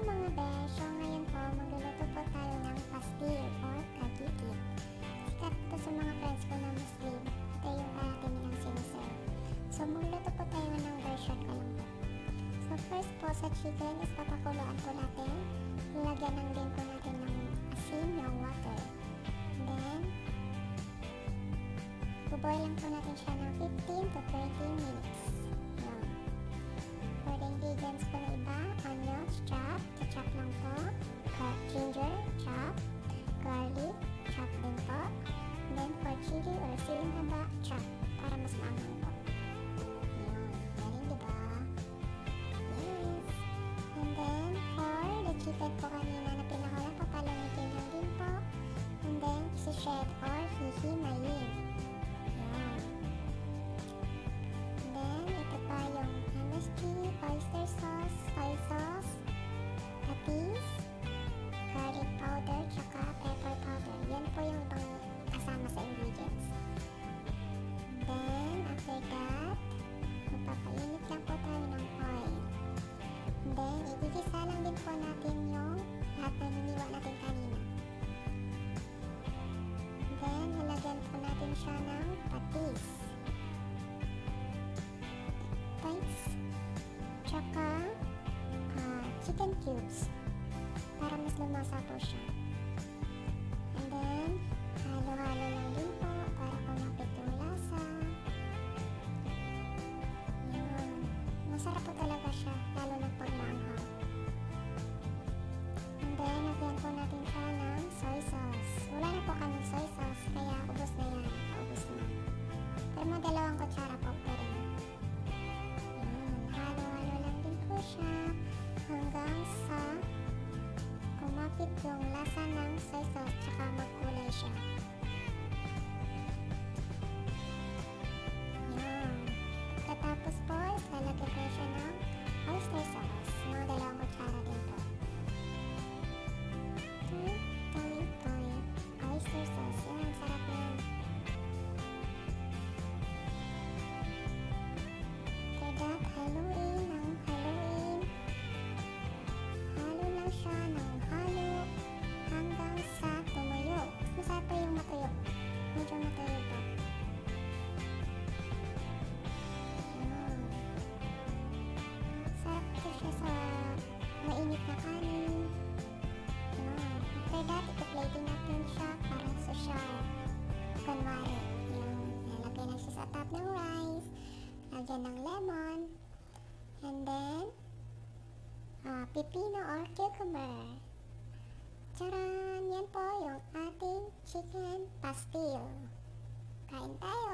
mga besh, so ngayon po magluluto po tayo ng pastil or kagigit. Sikat to sa mga friends ko na Muslim. Ito yung atin nilang siniserve. So magluluto po tayo ng version ko lang po. So first po sa chicken is papakuluan po natin. Lagyan lang din po natin ng asin, yung water. Then, buboy lang po natin siya ng 15 to 30 minutes. Yun. For the ingredients po na iba, onions, chop, chop lang po. Ginger, chop. Garlic, chop din po. Then for chili or siling haba, chop. Para mas maanghang po. Yun. Galing diba? Yes. And then for the chicken po kanina na pinakulang, papalamitin lang din po. And then isi-shred or hihimayin. Yan. And then ito pa yung MSG, oyster sauce, soy sauce, patis, garlic powder, tsaka pepper powder. Yan po yung ibang kasama sa ingredients. And then after that, magpapainit lang po tayo ng oil. And then igigisa lang din po natin yung lahat na hiniwa natin kanina. Then, halagyan po natin siya ng patis. Tsaka chicken cubes para mas lumasa po siya. And then, halo-halo lang din po para kumapit yung lasa. Yun. Masarap po talaga siya, lalo na pag maanghang. And then, lagyan po natin siya ng soy sauce. Wala na po kaming soy sauce, kaya ubos na yan. Ubos na. Pero mga 2 kutsara po pwede na. Yun. Halo-halo lang din po siya hanggang sa kumapit yung lasa ng soy sauce tsaka magkulay siya. Yun. Pagkatapos po, lalagyan ko siya ng oyster sauce. Mga 2 kutsara din po. Oyster sauce. Yan, sarap yan. After that, haluin ng haluin. Halo lang siya ng halo hanggang sa tumuyo. Masarap pa yung matuyo. Medyo matuyo pa. Yan. Sarap ito siya sa mainit na kanin. Yan. After that, ito-plating natin siya para sa siya kunwari. Yan. Nalagay lang siya sa top ng rice. Lagyan ng lemon. And then, pipino or cucumber. Charan! Yan po yung ating chicken pastil. Kain tayo!